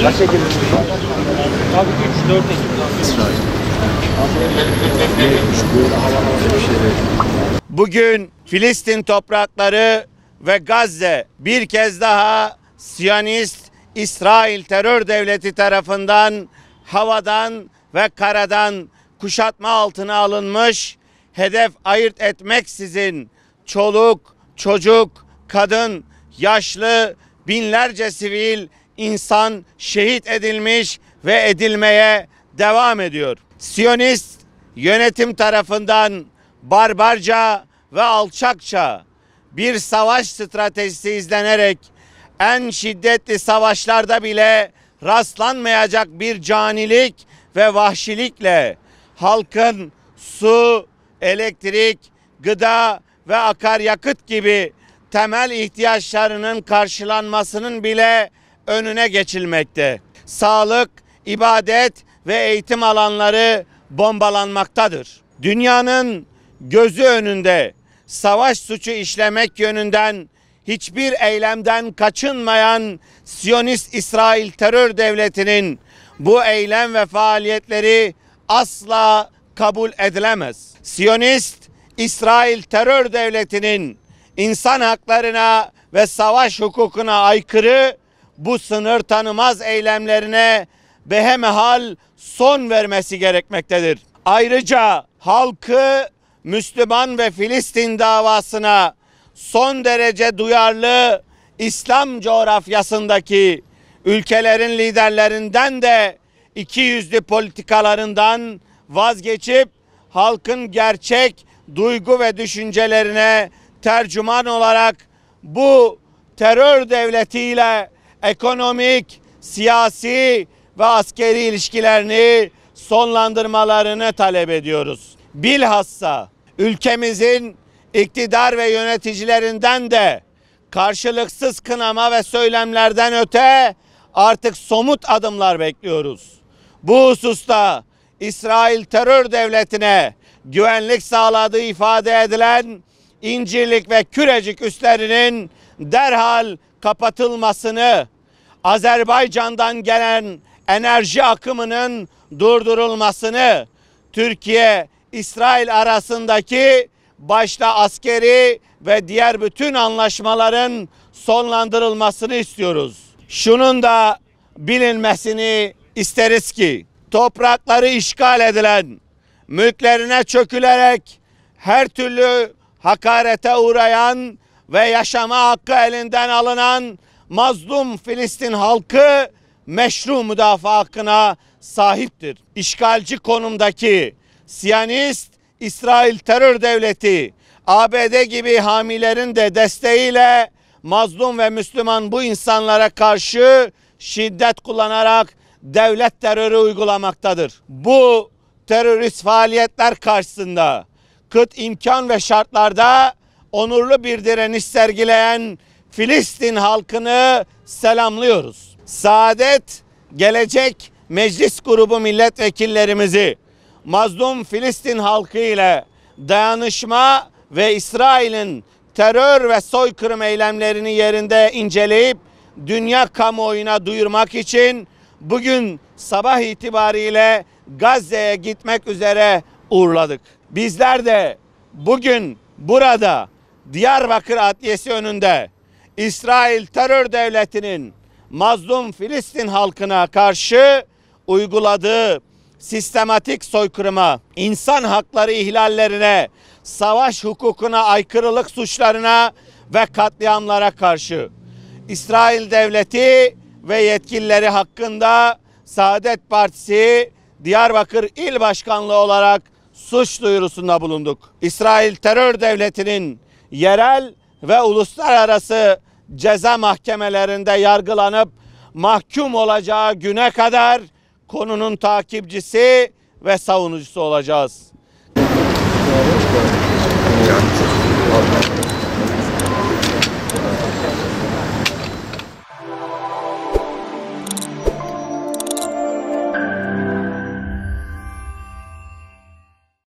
Kaç Ekim'de? Abi 3-4 Ekim. İsrail. Bugün Filistin toprakları ve Gazze bir kez daha Siyonist İsrail terör devleti tarafından havadan ve karadan kuşatma altına alınmış, hedef ayırt etmeksizin çoluk, çocuk, kadın, yaşlı, binlerce sivil insan şehit edilmiş ve edilmeye devam ediyor. Siyonist yönetim tarafından barbarca ve alçakça bir savaş stratejisi izlenerek en şiddetli savaşlarda bile rastlanmayacak bir canilik ve vahşilikle halkın su, elektrik, gıda ve akaryakıt gibi temel ihtiyaçlarının karşılanmasının bile önüne geçilmekte. Sağlık, ibadet ve eğitim alanları bombalanmaktadır. Dünyanın gözü önünde savaş suçu işlemek yönünden hiçbir eylemden kaçınmayan Siyonist İsrail terör devletinin bu eylem ve faaliyetleri asla kabul edilemez. Siyonist İsrail terör devletinin insan haklarına ve savaş hukukuna aykırı bu sınır tanımaz eylemlerine behemehal son vermesi gerekmektedir. Ayrıca halkı Müslüman ve Filistin davasına son derece duyarlı İslam coğrafyasındaki ülkelerin liderlerinden de ikiyüzlü politikalarından vazgeçip halkın gerçek duygu ve düşüncelerine tercüman olarak bu terör devletiyle ekonomik, siyasi ve askeri ilişkilerini sonlandırmalarını talep ediyoruz. Bilhassa ülkemizin iktidar ve yöneticilerinden de karşılıksız kınama ve söylemlerden öte artık somut adımlar bekliyoruz. Bu hususta İsrail terör devletine güvenlik sağladığı ifade edilen İncirlik ve Kürecik üslerinin derhal kapatılmasını, Azerbaycan'dan gelen enerji akımının durdurulmasını, Türkiye-İsrail arasındaki başta askeri ve diğer bütün anlaşmaların sonlandırılmasını istiyoruz. Şunun da bilinmesini isteriz ki toprakları işgal edilen, mülklerine çökülerek her türlü hakarete uğrayan ve yaşama hakkı elinden alınan mazlum Filistin halkı meşru müdafaa hakkına sahiptir. İşgalci konumdaki Siyonist İsrail terör devleti ABD gibi hamilerin de desteğiyle mazlum ve Müslüman bu insanlara karşı şiddet kullanarak devlet terörü uygulamaktadır. Bu terörist faaliyetler karşısında kıt imkan ve şartlarda onurlu bir direniş sergileyen Filistin halkını selamlıyoruz. Saadet Gelecek Meclis Grubu milletvekillerimizi mazlum Filistin halkı ile dayanışma ve İsrail'in terör ve soykırım eylemlerini yerinde inceleyip dünya kamuoyuna duyurmak için bugün sabah itibariyle Gazze'ye gitmek üzere uğurladık. Bizler de bugün burada Diyarbakır Adliyesi önünde İsrail terör devletinin mazlum Filistin halkına karşı uyguladığı sistematik soykırıma, insan hakları ihlallerine, savaş hukukuna aykırılık suçlarına ve katliamlara karşı İsrail devleti ve yetkilileri hakkında Saadet Partisi Diyarbakır İl Başkanlığı olarak suç duyurusunda bulunduk. İsrail terör devletinin yerel ve uluslararası ceza mahkemelerinde yargılanıp mahkum olacağı güne kadar konunun takipçisi ve savunucusu olacağız.